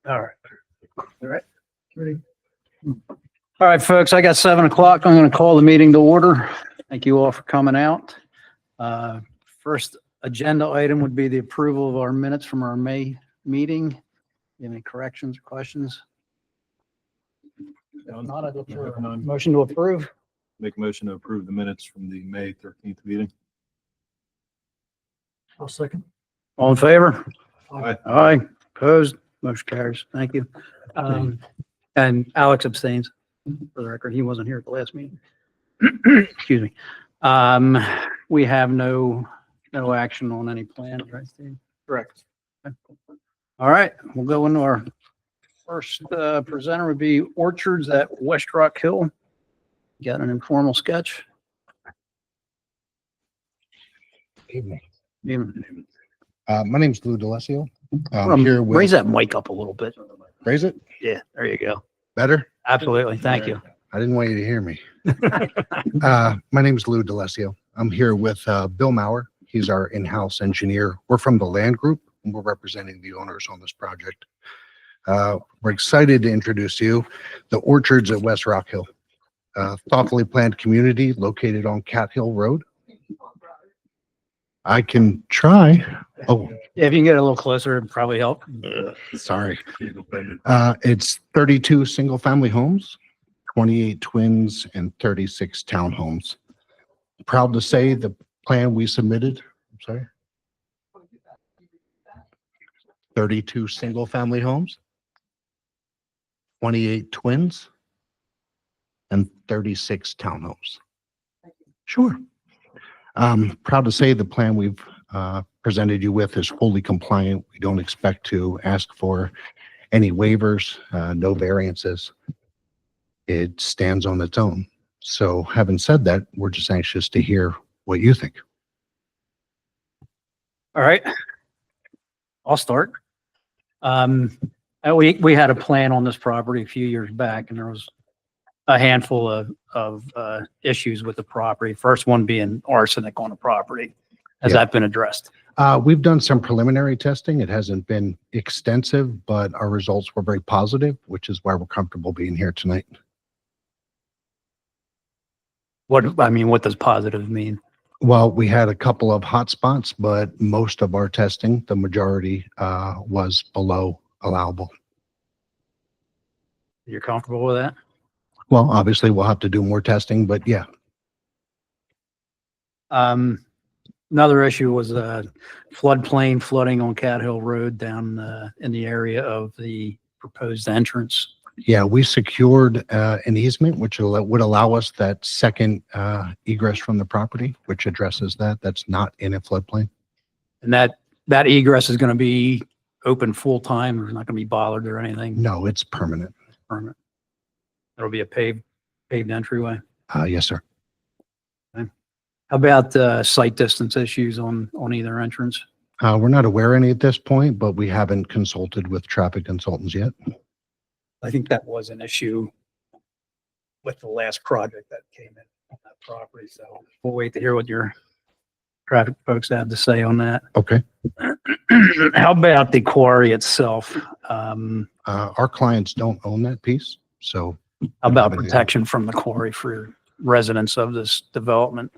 All right. All right. Ready? All right, folks, I got 7 o'clock. I'm going to call the meeting to order. Thank you all for coming out. First agenda item would be the approval of our minutes from our May meeting. Any corrections or questions? If not, I'd look for a motion to approve. Make a motion to approve the minutes from the May 13th meeting. I'll second. All in favor? Aye. Aye. Opposed? Motion carries. Thank you. And Alex abstains for the record. He wasn't here at the last meeting. Excuse me. We have no action on any plans, right, Steve? Correct. All right, we'll go into our first presenter would be Orchards at West Rock Hill. Got an informal sketch? Evening. Even- My name's Lou D'Alessio. I'm here with, Raise that mic up a little bit. raise it Yeah, there you go. better. Absolutely. Thank you. I didn't want you to hear me. My name's Lou D'Alessio. I'm here with Bill Maurer. He's our in-house engineer. We're from the land group and we're representing the owners on this project. We're excited to introduce you the Orchards at West Rock Hill, thoughtfully planned community located on Cat Hill Road. I can try. Oh, Yeah, if you can get a little closer, it'd probably help. sorry. It's 32 single-family homes, 28 twins, and 36 townhomes. Proud to say the plan we submitted, I'm sorry, 32 single-family homes, 28 twins, and 36 townhomes. Sure. Proud to say the plan we've presented you with is fully compliant. We don't expect to ask for any waivers, no variances. It stands on its own. So having said that, we're just anxious to hear what you think. All right. I'll start. We had a plan on this property a few years back and there was a handful of issues with the property. First one being arsenic on the property. Has Yeah. that been addressed? We've done some preliminary testing. It hasn't been extensive, but our results were very positive, which is why we're comfortable being here tonight. What does positive mean? Well, we had a couple of hot spots, but most of our testing, the majority, was below allowable. You're comfortable with that? Well, obviously we'll have to do more testing, but yeah. Another issue was floodplain flooding on Cat Hill Road down in the area of the proposed entrance. Yeah, we secured an easement, which would allow us that second egress from the property, which addresses that. That's not in a floodplain. And that egress is going to be open full time. There's not going to be bothered or anything. No, it's permanent. Permit. There'll be a paved entryway. Yes, sir. How about site distance issues on either entrance? We're not aware of any at this point, but we haven't consulted with traffic consultants yet. I think that was an issue with the last project that came in on that property. So we'll wait to hear what your traffic folks have to say on that. Okay. How about the quarry itself? Our clients don't own that piece, so. How about protection from the quarry for residents of this development?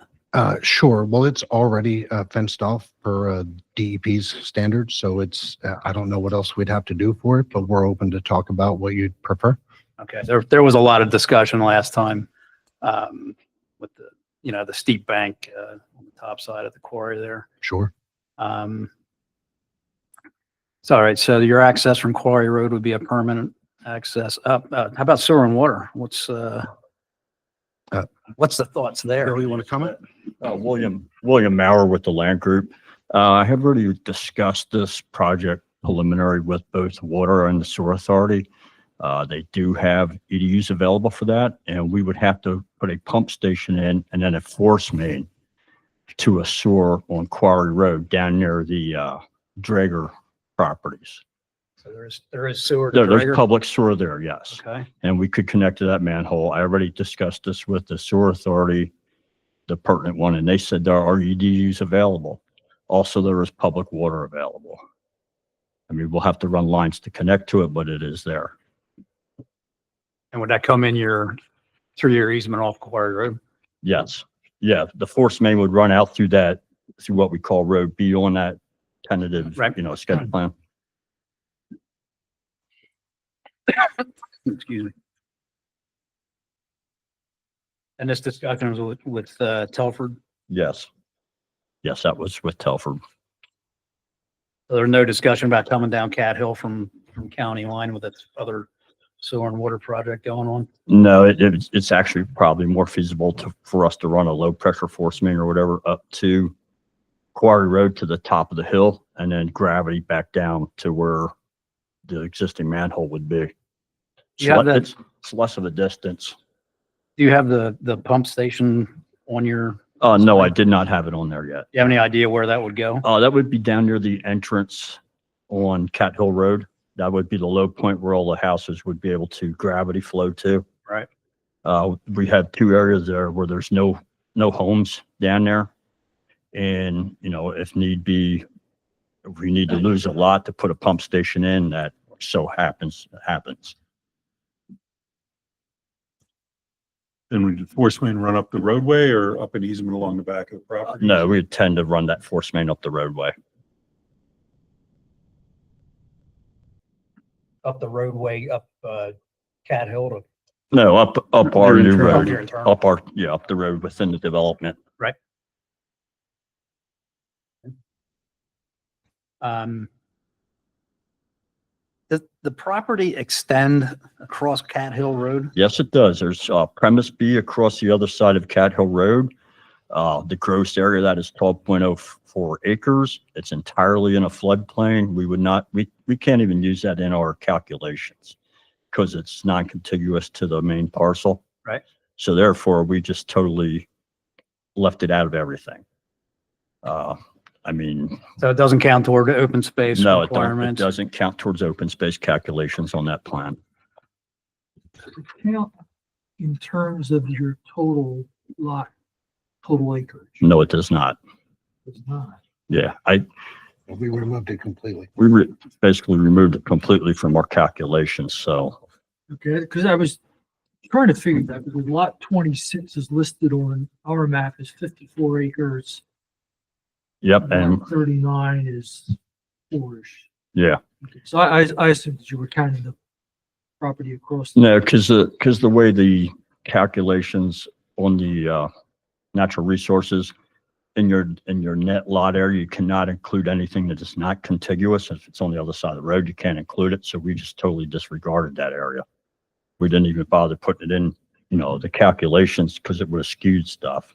Sure. Well, it's already fenced off per DEP's standards, so it's, I don't know what else we'd have to do for it, but we're open to talk about what you'd prefer. Okay, there was a lot of discussion last time with the, the steep bank on the top side of the quarry there. Sure. So, all right, so your access from Quarry Road would be a permanent access up. How about sewer and water? What's the thoughts there? Bill, you want to comment? William Maurer with the Land Group. I have already discussed this project preliminary with both Water and the Sewer Authority. They do have EDUs available for that, and we would have to put a pump station in and then a force main to a sewer on Quarry Road down near the Drager properties. So there is sewer to There's Drager? public sewer there, yes. Okay. And we could connect to that manhole. I already discussed this with the Sewer Authority, the pertinent one, and they said there are EDUs available. Also, there is public water available. I mean, we'll have to run lines to connect to it, but it is there. And would that come in through your easement off Quarry Road? Yes. Yeah, the force main would run out through what we call Road B on that tentative, Right. Schedule plan. Excuse me. And this discussion was with Telford? Yes. Yes, that was with Telford. So there's no discussion about coming down Cat Hill from County Line with its other sewer and water project going on? No, it's actually probably more feasible for us to run a low pressure force main or whatever up to Quarry Road to the top of the hill and then gravity back down to where the existing manhole would be. Yeah, It's less of a distance. Do you have the pump station on your, No, I did not have it on there yet. you have any idea where that would go? That would be down near the entrance on Cat Hill Road. That would be the low point where all the houses would be able to gravity flow to. Right. We have two areas there where there's no homes down there. And, if need be, if we need to lose a lot to put a pump station in, that so happens. And would the force main run up the roadway or up an easement along the back of the property? No, we tend to run that force main up the roadway. Up the roadway, up Cat Hill to. No, up our Your new internal. road, Your internal. up the road within the development. Right. Does the property extend across Cat Hill Road? Yes, it does. There's premise B across the other side of Cat Hill Road. The gross area of that is 12.04 acres. It's entirely in a floodplain. We can't even use that in our calculations because it's non-contiguous to the main parcel. Right. So therefore, we just totally left it out of everything. So it doesn't count toward the open space No, it requirements? doesn't count towards open space calculations on that plan. Count in terms of your total lot, total acreage. No, it does not. It's not. Yeah, We removed it completely. we basically removed it completely from our calculations. So Okay, because I was trying to figure that because lot 26 is listed on our map as 54 acres. yep, and Lot 39 is 4-ish. yeah. Okay, so I assumed that you were counting the property across. No, because the way the calculations on the natural resources in your net lot area, you cannot include anything that is not contiguous. If it's on the other side of the road, you can't include it. So we just totally disregarded that area. We didn't even bother putting it in, the calculations because it would have skewed stuff.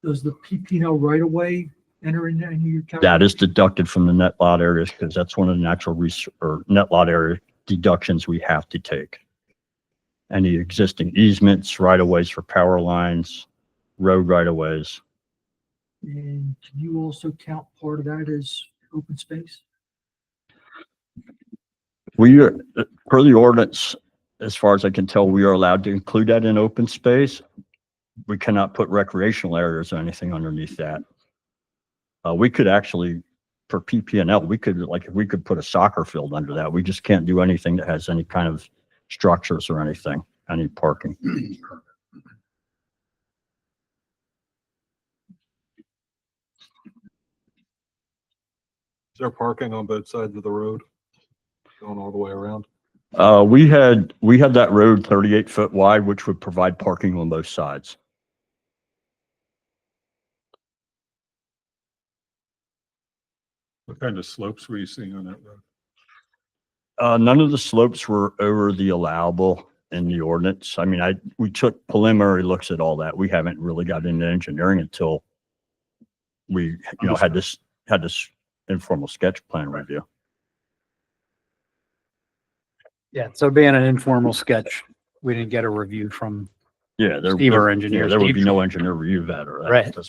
Does the PPL right of way enter into any of your calculations? That is deducted from the net lot areas because that's one of the natural or net lot area deductions we have to take. Any existing easements, right of ways for power lines, road right of ways. And can you also count part of that as open space? We are, per the ordinance, as far as I can tell, we are allowed to include that in open space. We cannot put recreational areas or anything underneath that. We could actually, for PP&L, if we could put a soccer field under that. We just can't do anything that has any kind of structures or anything, any parking. Is there parking on both sides of the road? Going all the way around? We had that road 38 foot wide, which would provide parking on both sides. What kind of slopes were you seeing on that road? None of the slopes were over the allowable in the ordinance. I mean, we took preliminary looks at all that. We haven't really got into engineering until we, had this informal sketch plan review. Yeah, so being an informal sketch, we didn't get a review from Yeah, Steve, our engineer. there would be Steve. no engineer review of that or that. Right. Do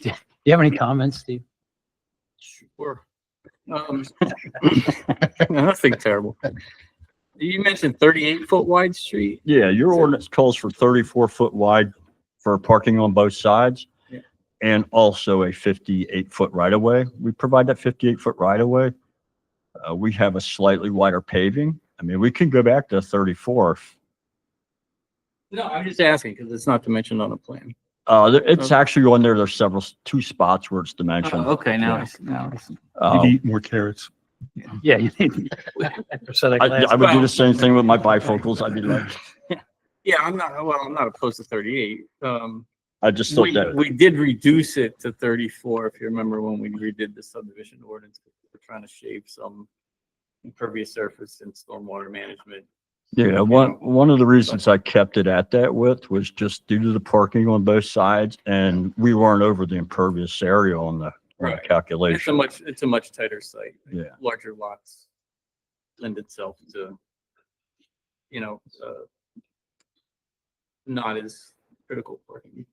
you have any comments, Steve? Sure. Nothing terrible. You mentioned 38-foot wide street. Yeah, your ordinance calls for 34 foot wide for parking on both sides. Yeah. And also a 58-foot right of way. We provide that 58-foot right of way. We have a slightly wider paving. I mean, we can go back to 34. No, I'm just asking because it's not dimensioned on a plan. It's actually on there. There's two spots where it's dimensioned. Okay, Yeah. now I see. You need more carrots. Yeah, you need. I would do the same thing with my bifocals. I'd be like, Yeah, I'm not opposed to 38. I just thought that. We did reduce it to 34, if you remember when we redid the subdivision ordinance. We're trying to shave some impervious surface and stormwater management. Yeah, one of the reasons I kept it at that width was just due to the parking on both sides, and we weren't over the impervious area on the Right. calculation. It's a much tighter site. Yeah. Larger lots lend itself to, not as critical parking.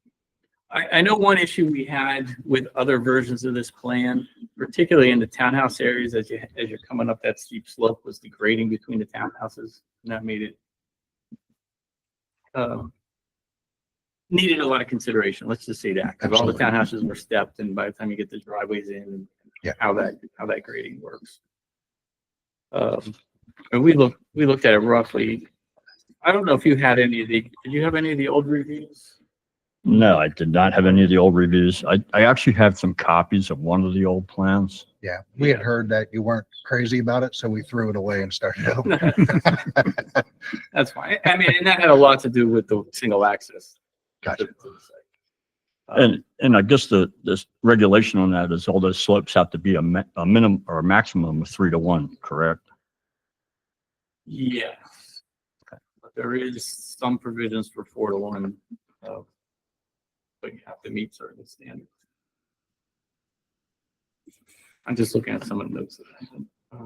I know one issue we had with other versions of this plan, particularly in the townhouse areas, as you're coming up that steep slope, was the grading between the townhouses, and that made it needed a lot of consideration. Let's just say that, because all the townhouses were stepped, and by the time you get the driveways in, how that grading works. And we looked at it roughly. I don't know if you had did you have any of the old reviews? No, I did not have any of the old reviews. I actually have some copies of one of the old plans. Yeah, we had heard that you weren't crazy about it, so we threw it away and started over. That's fine. I mean, and that had a lot to do with the single access. Gotcha. to the site. And I guess this regulation on that is all those slopes have to be a minimum or a maximum of 3-to-1, correct? Yes. But there is some provisions for 4-to-1, but you have to meet certain standards. I'm just looking at some of the notes that I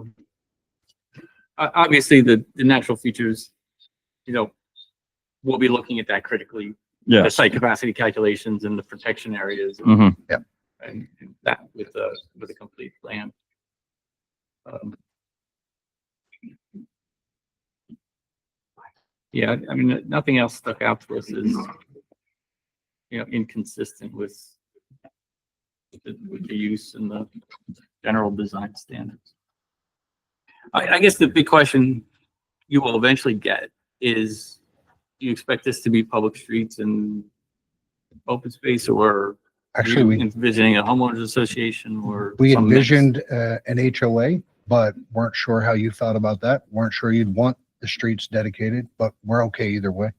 have. Obviously, the natural features, we'll be looking at that critically. The Yeah. site capacity calculations and the protection areas. Mhm. And that with a complete plan. Yeah, I mean, nothing else stuck out to us as, inconsistent with the use and the general design standards. I guess the big question you will eventually get is, do you expect this to be public streets and open space, or Actually, you we envisioning a homeowners association, or We some mix? envisioned an HOA, but weren't sure how you thought about that. Weren't sure you'd want the streets dedicated, but we're okay either way.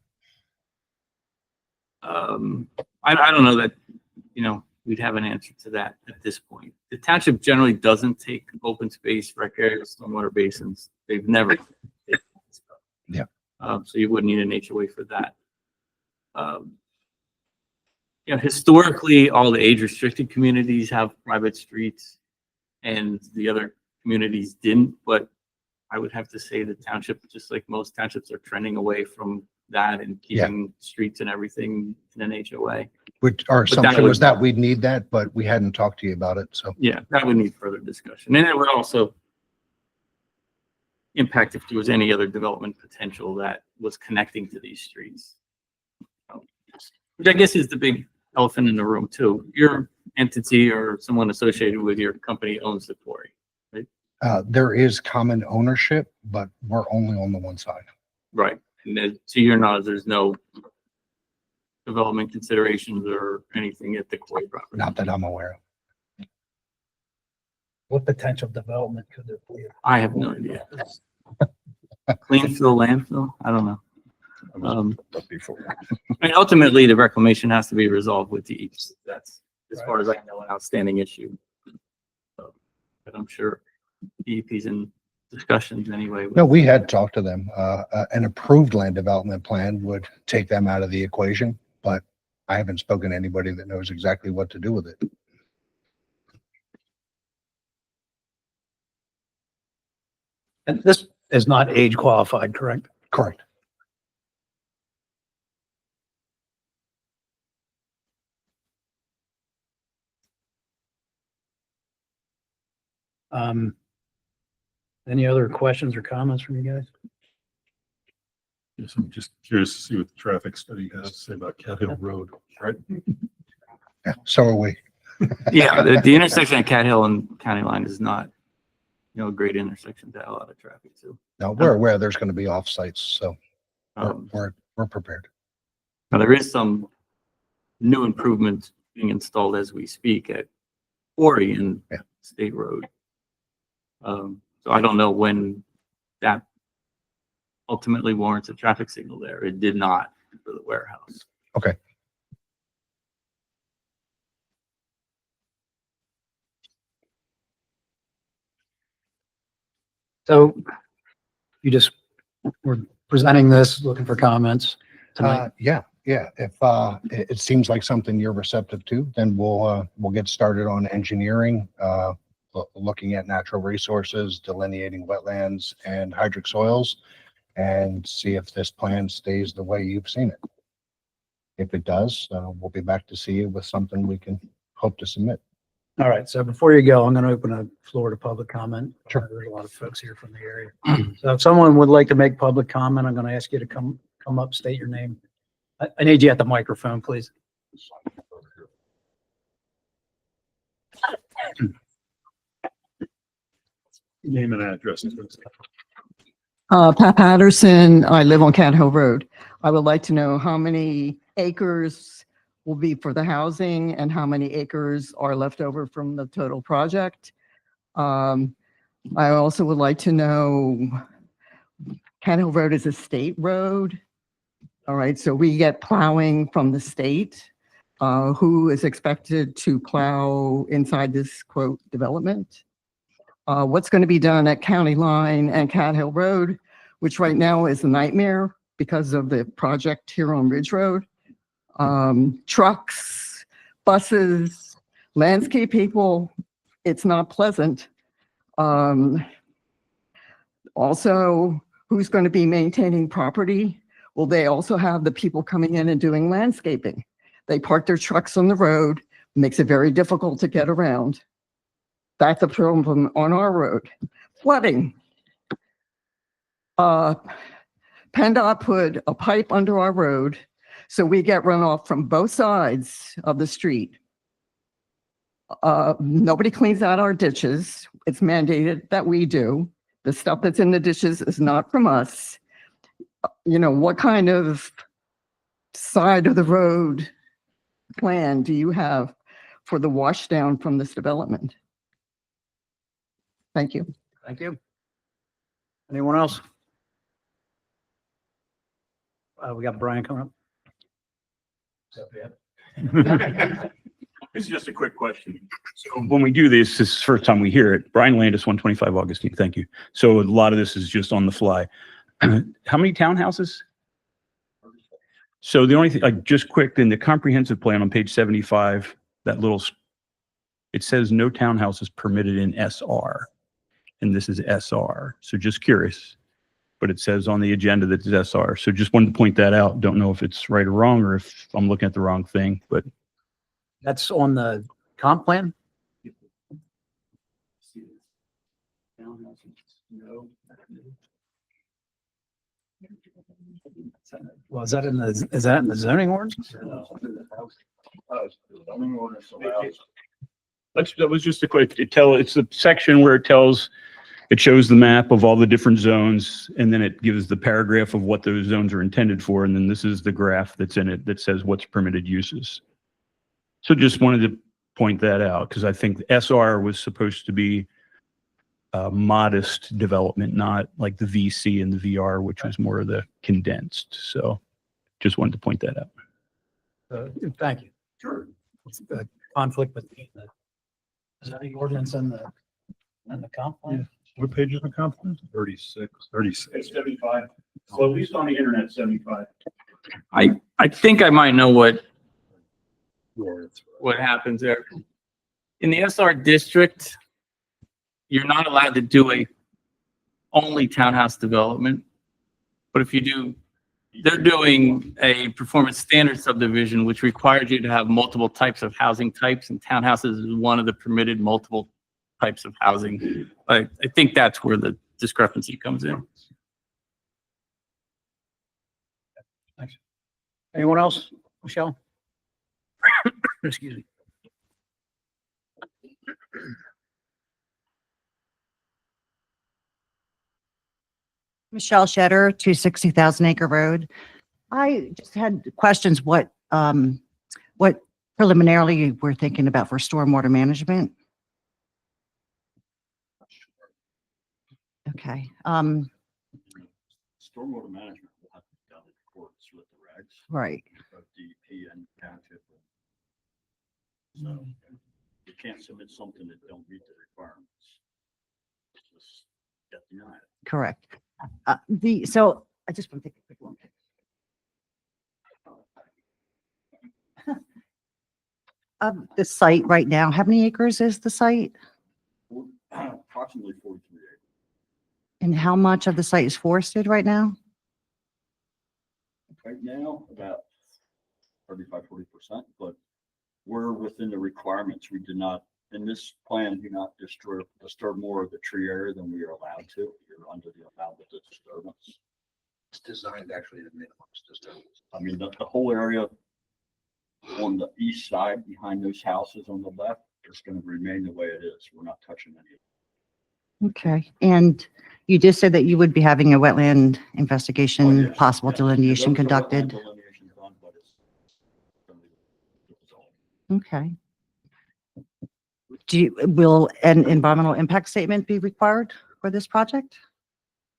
I don't know that, we'd have an answer to that at this point. The township generally doesn't take open space, rec areas, stormwater basins. They've never. Yeah. So you wouldn't need an HOA for that. Historically, all the age restricted communities have private streets and the other communities didn't, but I would have to say the township, just like most townships, are trending away from that and keeping streets and everything in an HOA. Which our But that assumption would- was that we'd need that, but we hadn't talked to you about it. So Yeah, that would need further discussion. And it would also impact if there was any other development potential that was connecting to these streets. Which I guess is the big elephant in the room too. Your entity or someone associated with your company owns the quarry. there is common ownership, but we're only on the one side. Right. And then, to your knowledge, there's no development considerations or anything at the quarry property. Not that I'm aware of. What potential development could there be? I have no idea. clean fill landfill. I don't know. I was up before. I mean, ultimately, the reclamation has to be resolved with DEP. That's, as far as I know, an outstanding issue. So, but I'm sure DEP's in discussions anyway. No, we had talked to them. An approved land development plan would take them out of the equation, but I haven't spoken to anybody that knows exactly what to do with it. And this is not age qualified, correct? Correct. Um, any other questions or comments from you guys? Yes, I'm just curious to see what the traffic study has to say about Cat Hill Road, right? Yeah, so are we. Yeah, the intersection at Cat Hill and County Line is not, a great intersection to have a lot of traffic too. No, we're aware there's going to be offsites, so we're prepared. Now there is some new improvements being installed as we speak at Oregon Yeah. State Road. So I don't know when that ultimately warrants a traffic signal there. It did not for the warehouse. Okay. So you just were presenting this, looking for comments tonight. Yeah. If it seems like something you're receptive to, then we'll get started on engineering, looking at natural resources, delineating wetlands and hydric soils, and see if this plan stays the way you've seen it. If it does, we'll be back to see you with something we can hope to submit. All right, so before you go, I'm going to open a floor to public comment. Sure. There's a lot of folks here from the area. So if someone would like to make public comment, I'm going to ask you to come up, state your name. I need you at the microphone, please. Name and address. Please. Pat Patterson, I live on Cat Hill Road. I would like to know how many acres will be for the housing and how many acres are left over from the total project. I also would like to know, Cat Hill Road is a state road. All right, so we get plowing from the state. Who is expected to plow inside this quote development? What's going to be done at County Line and Cat Hill Road, which right now is a nightmare because of the project here on Ridge Road. Trucks, buses, landscape people, it's not pleasant. Also, who's going to be maintaining property? Will they also have the people coming in and doing landscaping? They park their trucks on the road, makes it very difficult to get around. That's a problem on our road. Flooding. PennDOT put a pipe under our road, so we get runoff from both sides of the street. Nobody cleans out our ditches. It's mandated that we do. The stuff that's in the ditches is not from us. What kind of side of the road plan do you have for the wash down from this development? Thank you. Thank you. Anyone else? We got Brian coming up. It's just a quick question. So when we do this is the first time we hear it. Brian Landis, 125 Augustine. Thank you. So a lot of this is just on the fly. How many townhouses? So the only thing, like just quick, in the comprehensive plan on page 75, it says no townhouses permitted in SR. And this is SR. So just curious, but it says on the agenda that it's SR. So just wanted to point that out. Don't know if it's right or wrong or if I'm looking at the wrong thing, but That's on the comp plan? Well, is that in the zoning ordinance? that was just a quick, it's the section where it shows the map of all the different zones, and then it gives the paragraph of what those zones are intended for, and then this is the graph that's in it that says what's permitted uses. So just wanted to point that out, because I think SR was supposed to be modest development, not like the VC and the VR, which was more of the condensed. So just wanted to point that out. Thank you. Sure. What's the conflict between the zoning ordinance and the comp plan? What page is the comp plan? 36. 36. 75. So at least on the internet, 75. I think I might know what Yeah, it's- happens there. In the SR district, you're not allowed to do a only townhouse development. But if you do, they're doing a performance standard subdivision, which requires you to have multiple types of housing types, and townhouses is one of the permitted multiple types of housing. I think that's where the discrepancy comes in. Anyone else? Michelle? Excuse me. Michelle Shetter, 260,000 Acre Road. I just had questions, what preliminarily you were thinking about for stormwater management? Okay, Stormwater management will have to be done in accordance with the regs right, of DEP and township. So you can't submit something that don't meet the requirements. Just get denied. correct. So I just want to take a quick look. The site right now, how many acres is the site? Approximately 43 acres. And how much of the site is forested right now? Right now, about 35–40%, but we're within the requirements. We did not, in this plan, do not disturb more of the tree area than we are allowed to. You're under the allowable disturbance. It's designed actually to minimize disturbance. I mean, the whole area on the east side behind those houses on the left is going to remain the way it is. We're not touching any of it. Okay, and you just said that you would be having a wetland Oh, investigation, yes, possible yes. delineation There was a wetland conducted? delineation done, but it's gonna be resolved. Okay. Will an environmental impact statement be required for this project?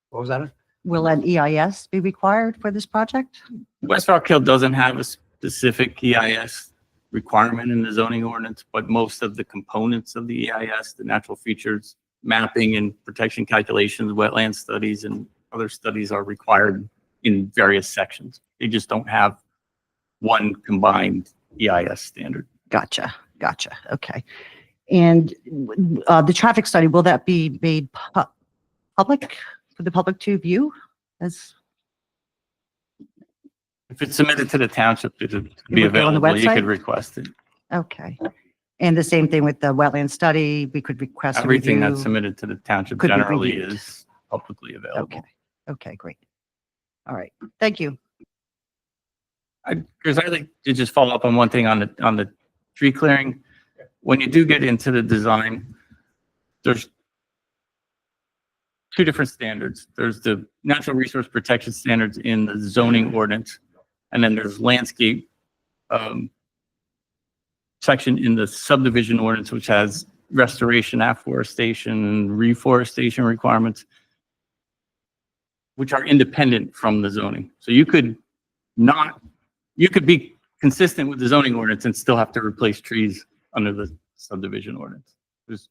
What was that? Will an EIS be required for this project? West Rock Hill doesn't have a specific EIS requirement in the zoning ordinance, but most of the components of the EIS, the natural features, mapping and protection calculations, wetland studies, and other studies are required in various sections. They just don't have one combined EIS standard. Gotcha, okay. And the traffic study, will that be made public, for the public to view? As If it's submitted to the township, it'll be would go on the available. You website? could request it. Okay. And the same thing with the wetland study, we could request a Everything that's review? submitted to the township Could be generally reviewed. is publicly available. Okay, okay, great. All right, thank you. Because I'd like to just follow up on one thing on the tree clearing. When you do get into the design, there's two different standards. There's the natural resource protection standards in the zoning ordinance, and then there's landscape section in the subdivision ordinance, which has restoration, afforestation, and reforestation requirements, which are independent from the zoning. So you could be consistent with the zoning ordinance and still have to replace trees under the subdivision ordinance. Just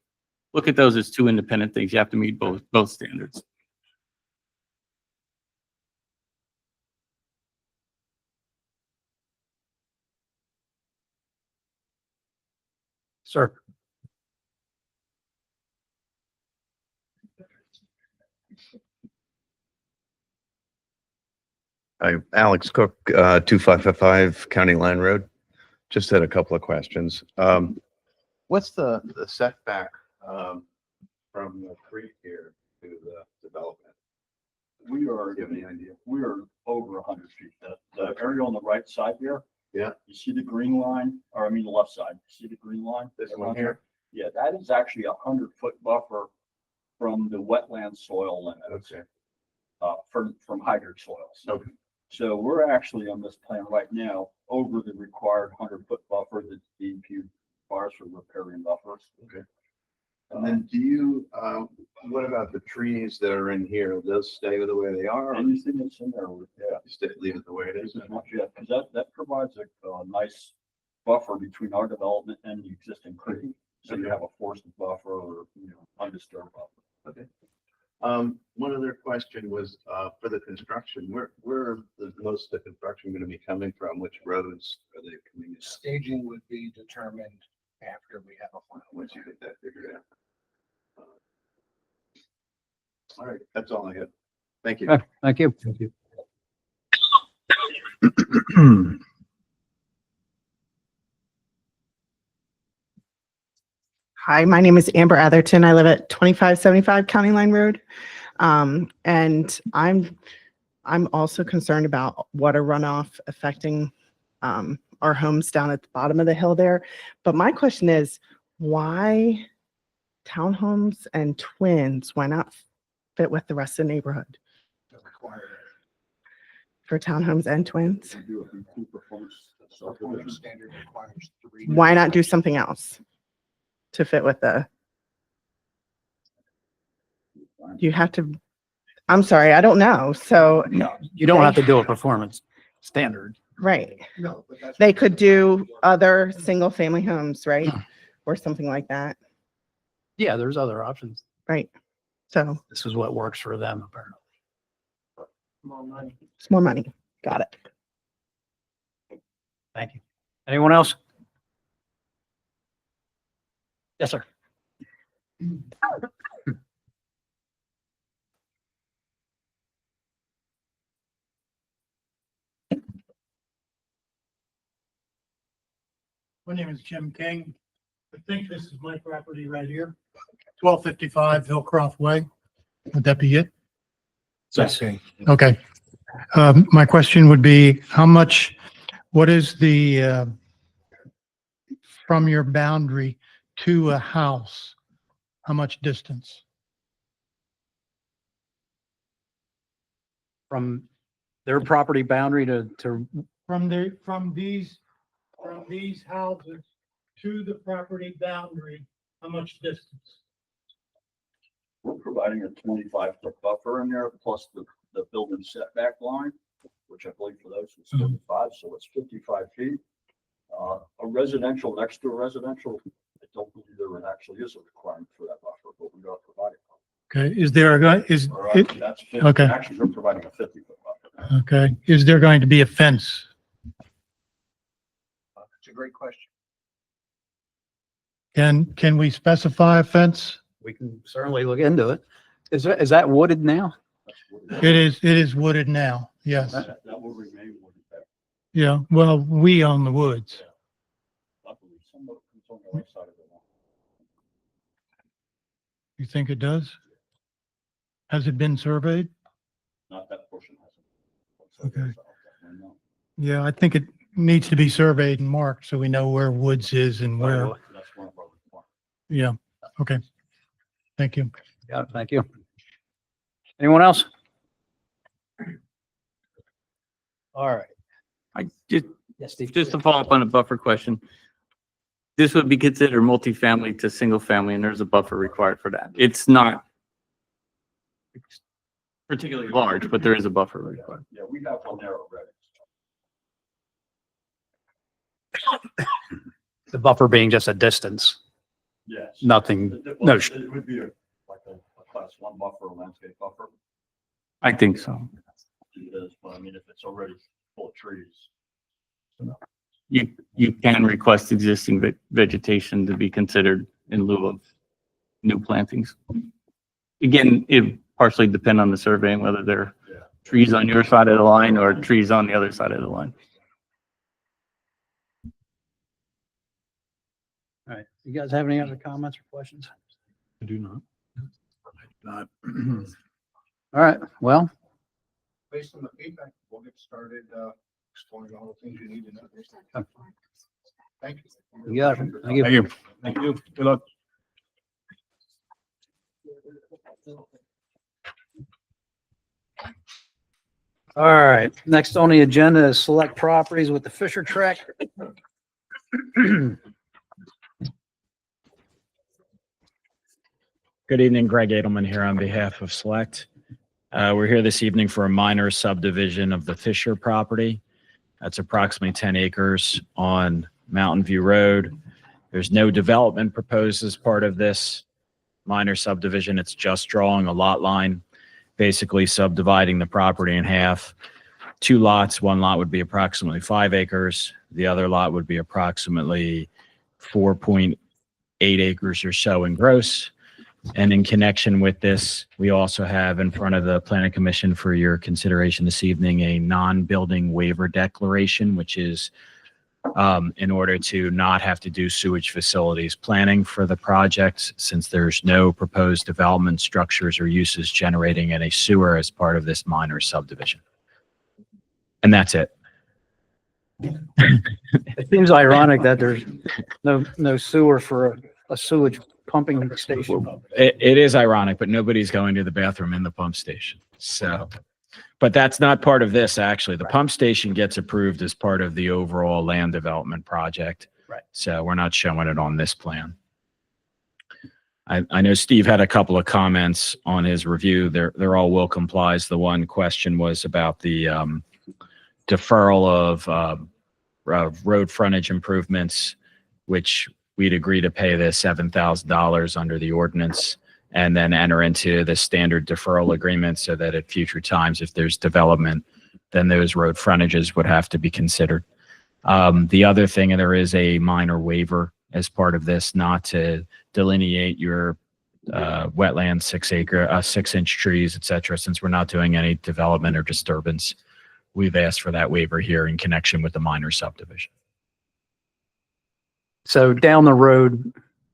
look at those as two independent things. You have to meet both standards. Sir? Hi, Alex Cook, 2555 County Line Road. Just had a couple of questions. What's the setback from the creek here to the development? We are, we are over 100 feet. The area on the right side here. Yeah. You see the green line, or I mean the left side, you see the green line? This one here? Yeah, that is actually 100-foot buffer from the wetland soil limit. Okay. From hydric soils. Okay. So we're actually on this plan right now over the required 100-foot buffer that DEP requires for riparian buffers. Okay. And then do you what about the trees that are in here? Will those stay the way they are? Or Anything that's in there, leave it the way it is? because that provides a nice buffer between our development and the existing creek. So you have a forested buffer or, undisturbed buffer. Okay. One other question was, for the construction, where is most of the construction going to be coming from? Which roads are they coming in? Staging would be determined after we have a final. Once you get that figured out. All right, that's all I have. Thank you. Okay, thank you. Hi, my name is Amber Atherton. I live at 2575 County Line Road. And I'm also concerned about water runoff affecting our homes down at the bottom of the hill there. But my question is, why townhomes and twins? Why not fit with the rest of the neighborhood for townhomes and twins? Standard requires 3. Why not do something else to fit with the? You have to, I'm sorry, I don't know. So, No, you don't have to do a performance standard. right. No, but that's. They could do other single family homes, right? Or something like that, Yeah, there's other options. right? So This is what works for them, apparently. it's more money. Got it. Thank you. Anyone else? Yes, sir. My name is Jim King. I think this is my property right here, 1255 Hillcroft Way. Would that be it? Yes. Okay. My question would be, what is the, from your boundary to a house, how much distance? From their property boundary to, From these houses to the property boundary, how much distance? We're providing a 25-foot buffer in there, plus the building setback line, which I believe for those is 35, so it's 55 feet. A residential next to a residential, I don't believe there actually is a requirement for that buffer, but we are providing. Okay, is there a guy, Or actually, that's 50. Okay. Actually, we're providing a 50-foot buffer. okay, is there going to be a fence? That's a great question. Can we specify a fence? we can certainly look into it. Is that wooded now? That's what It is wooded now, yes. That will remain what it's at. Yeah, well, we own the woods. I believe some of it's on the right side of the lawn. You think it does? Has it been surveyed? Not that portion hasn't. Okay. No. Yeah, I think it needs to be surveyed and marked so we know where woods is and where, That's one of our requirements. yeah, okay. Thank you. Yeah, thank you. Anyone else? All right. I just, Yes, Steve. just to follow up on a buffer question. This would be considered multifamily to single family and there's a buffer required for that. It's not particularly large, but there is a buffer required. Yeah, we have one there already. The buffer being just a distance, Yes. nothing, It- no, It would be like a class 1 buffer, a landscape buffer. I think so. It is, but I mean, if it's already full of trees. You can request existing vegetation to be considered in lieu of new plantings. Again, it partially depend on the survey and whether there are Yeah. trees on your side of the line or trees on the other side of the line. All right. You guys have any other comments or questions? I do not. Not. All right, well, Based on the feedback, we'll get started, exploring all the things you need to know. Thank you. you got it. Thank you. Thank you. Thank you. Good luck. All right, next on the agenda is select properties with the Fisher Track. Good evening, Greg Edelman here on behalf of Select. We're here this evening for a minor subdivision of the Fisher property. That's approximately 10 acres on Mountain View Road. There's no development proposed as part of this minor subdivision. It's just drawing a lot line, basically subdividing the property in half. 2 lots, 1 lot would be approximately 5 acres. The other lot would be approximately 4.8 acres or so in gross. And in connection with this, we also have in front of the Planning Commission for your consideration this evening, a non-building waiver declaration, which is in order to not have to do sewage facilities planning for the project, since there's no proposed development structures or uses generating any sewer as part of this minor subdivision. And that's it. It seems ironic that there's no sewer for a sewage pumping station. It is ironic, but nobody's going to the bathroom in the pump station. So, but that's not part of this, actually. The pump station gets approved as part of the overall land development project. Right. So we're not showing it on this plan. I know Steve had a couple of comments on his review. They're all will complies. The one question was about the deferral of road frontage improvements, which we'd agree to pay the $7,000 under the ordinance and then enter into the standard deferral agreement so that at future times, if there's development, then those road frontages would have to be considered. The other thing, and there is a minor waiver as part of this, not to delineate your wetland 6-inch trees, et cetera, since we're not doing any development or disturbance. We've asked for that waiver here in connection with the minor subdivision. So down the road,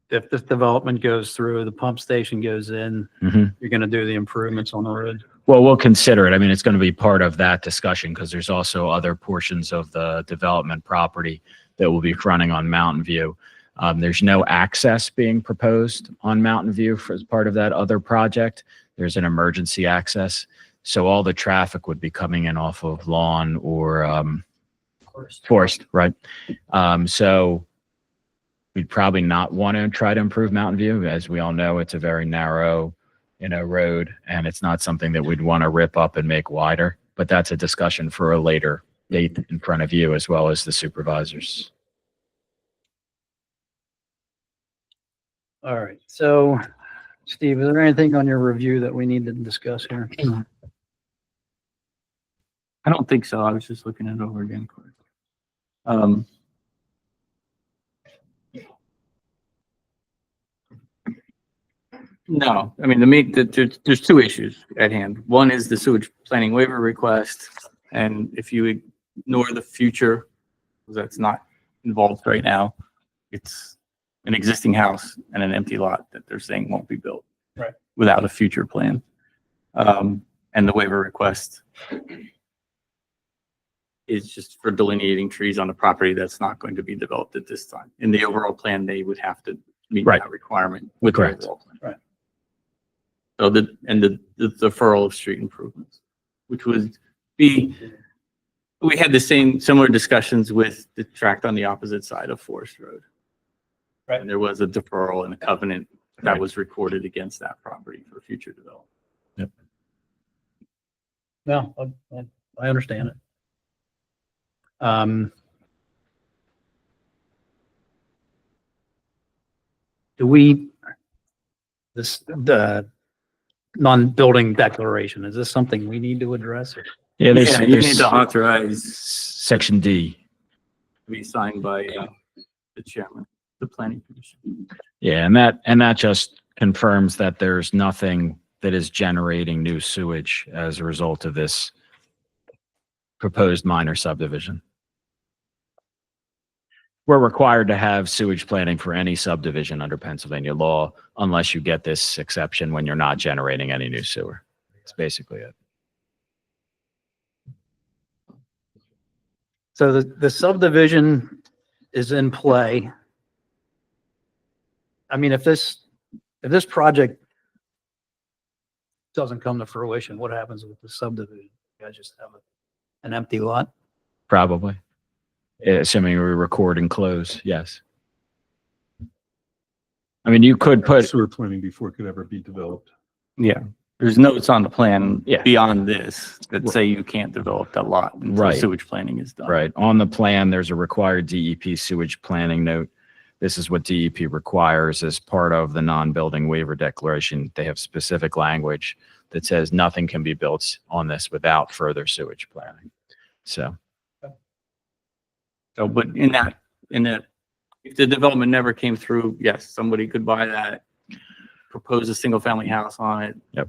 if this development goes through, the pump station goes in, you're going to do the improvements on the road? Well, we'll consider it. I mean, it's going to be part of that discussion because there's also other portions of the development property that will be fronting on Mountain View. There's no access being proposed on Mountain View as part of that other project. There's an emergency access. So all the traffic would be coming in off of Lawn or Forest, right? So we'd probably not want to try to improve Mountain View. As we all know, it's a very narrow, road, and it's not something that we'd want to rip up and make wider. But that's a discussion for a later date in front of you as well as the supervisors. All right. So, Steve, is there anything on your review that we need to discuss here? I don't think so. I was just looking it over again. No, I mean, there's 2 issues at hand. One is the sewage planning waiver request. And if you ignore the future, that's not involved right now, it's an existing house and an empty lot that they're saying won't be built. Right. Without a future plan. And the waiver request is just for delineating trees on a property that's not going to be developed at this time. In the overall plan, they would have to meet Right. that requirement with the Correct. overall plan. Right. So the deferral of street improvements, which would be, we had the similar discussions with the tract on the opposite side of Forest Road. Right. And there was a deferral and a covenant that Right. was recorded against that property for future development. No, I understand it. The non-building declaration, is this something we need to address? Yeah, Yeah, you need to authorize Section D. to be signed by the chairman, the planning commission. Yeah, and that just confirms that there's nothing that is generating new sewage as a result of this proposed minor subdivision. We're required to have sewage planning for any subdivision under Pennsylvania law unless you get this exception when you're not generating any new sewer. That's basically it. So the subdivision is in play. I mean, if this project doesn't come to fruition, what happens with the subdivision? You guys just have an empty lot? Probably. Assuming we record and close, yes. I mean, you could put, Sewer planning before it could ever be developed. Yeah, there's notes on the plan Yeah. beyond this that say you can't develop that lot until Right. sewage planning is done. right, on the plan, there's a required DEP sewage planning note. This is what DEP requires as part of the non-building waiver declaration. They have specific language that says nothing can be built on this without further sewage planning. So, So, but in that, if the development never came through, yes, somebody could buy that, propose a single family house on it. Yep.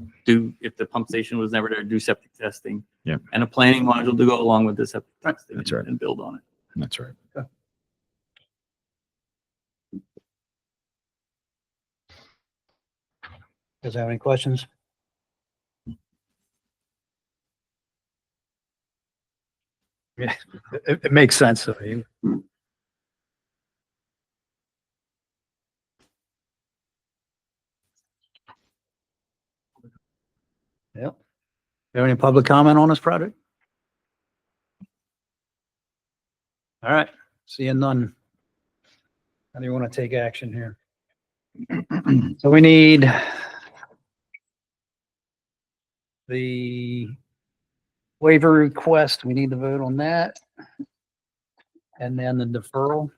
If the pump station was never there, do septic testing. Yep. And a planning module to go along with the septic testing. That's right. And build on it. that's right. Does have any questions? Yeah, it makes sense. to me. Yep. Have any public comment on this project? All right, seeing none. How do you want to take action here? So we need the waiver request. We need to vote on that. And then the deferral. Is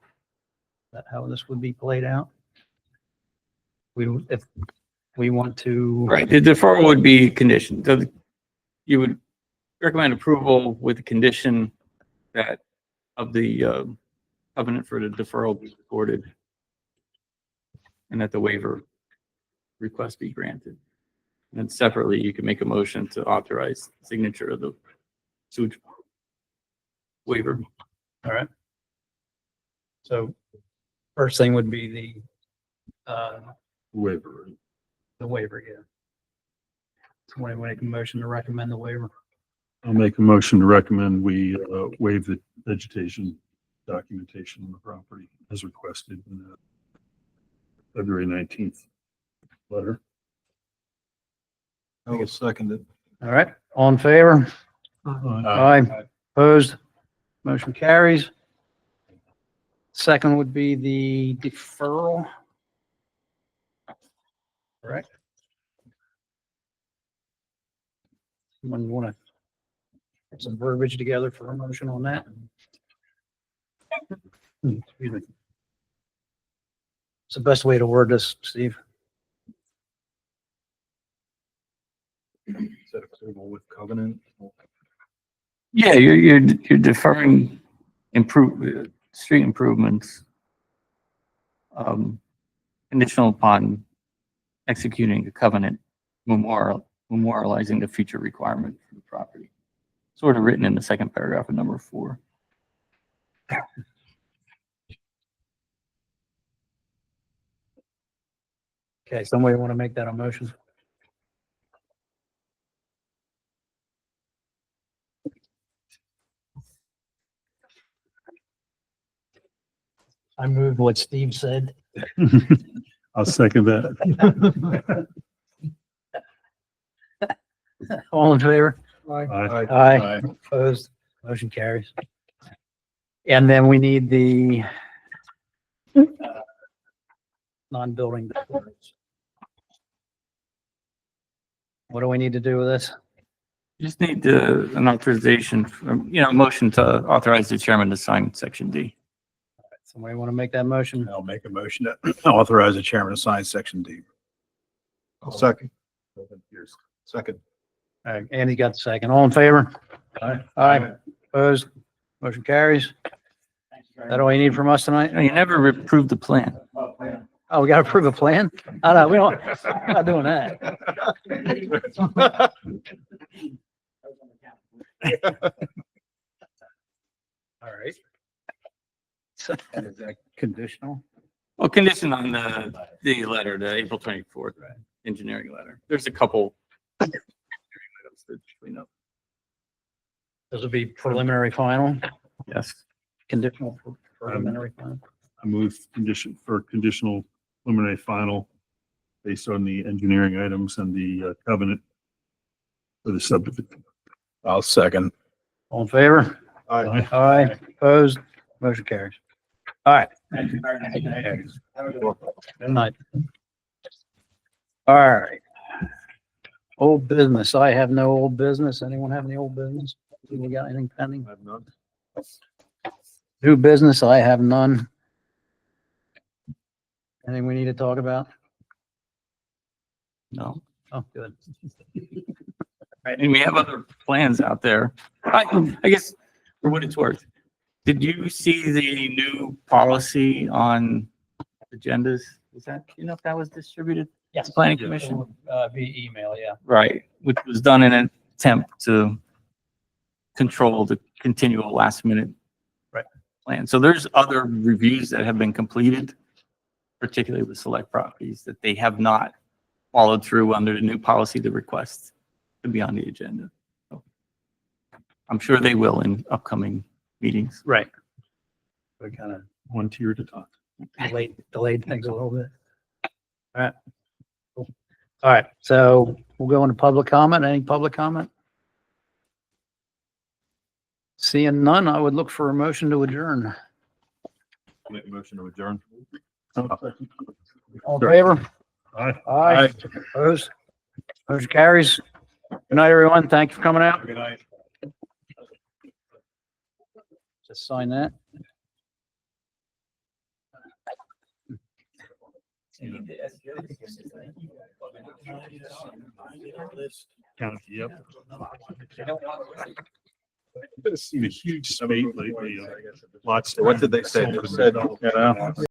that how this would be played out? If we want to. Right, the deferral would be conditioned. So you would recommend approval with the condition that of the covenant for the deferral be recorded and that the waiver request be granted. And then separately, you can make a motion to authorize signature of the sewage waiver. All right. So first thing would be Waiver. the waiver, yeah. Somebody make a motion to recommend the waiver. I'll make a motion to recommend we waive the vegetation documentation on the property as requested in the February 19th letter. I will second it. All right, all in favor? Aye. Opposed? Motion carries. Second would be the deferral. Correct? Someone want to put some verbiage together for a motion on that? Excuse me. What's the best way to word this, Steve? Set approval with covenant. Yeah, you're deferring street improvements. Conditional upon executing a covenant memorializing the future requirement for the property. Sort of written in the second paragraph of number 4. Okay, somebody want to make that a motion? I moved what Steve said. I'll second that. All in favor? Aye. Aye. Opposed? Motion carries. And then we need the non-building. What do we need to do with this? You just need an authorization, motion to authorize the chairman to sign section D. Somebody want to make that motion? I'll make a motion to authorize the chairman to sign section D. I'll second. Second. All right, Andy got the second. All in favor? Aye. Aye. Opposed? Motion carries. That all you need from us tonight? No, you never approved the plan. Oh, we got to approve a plan? Oh, no, we don't, we're not doing that. All right. And is that conditional? Well, condition on the letter, the April 24th engineering letter. There's a couple. items that we know. This will be preliminary final, Yes. conditional preliminary final. I move conditional preliminary final based on the engineering items and the covenant for the subdivision. I'll second. All in favor? Aye. Aye. Opposed? Motion carries. All right. Good night. All right. Old business. I have no old business. Anyone have any old business? We got anything pending? I have none. New business. I have none. Anything we need to talk about? No. Oh, good. Right, and we have other plans out there. I guess for what it's worth, did you see the new policy on agendas? Is that, you know, if that was distributed? Yes. Planning Commission? Via email, yeah. Right, which was done in an attempt to control the continual last minute. Right. Plan. So there's other reviews that have been completed, particularly with select properties, that they have not followed through under the new policy to request to be on the agenda. So I'm sure they will in upcoming meetings. Right. I kind of one tier at a time. Delayed things a little bit. All right. Cool. All right. So we'll go into public comment. Any public comment? Seeing none, I would look for a motion to adjourn. Make a motion to adjourn. All in favor? Aye. Aye. Opposed? Motion carries. Good night, everyone. Thank you for coming out. Good night. Just sign that. Count, yep. I've seen a huge spate lately. Lots. What did they say? They said,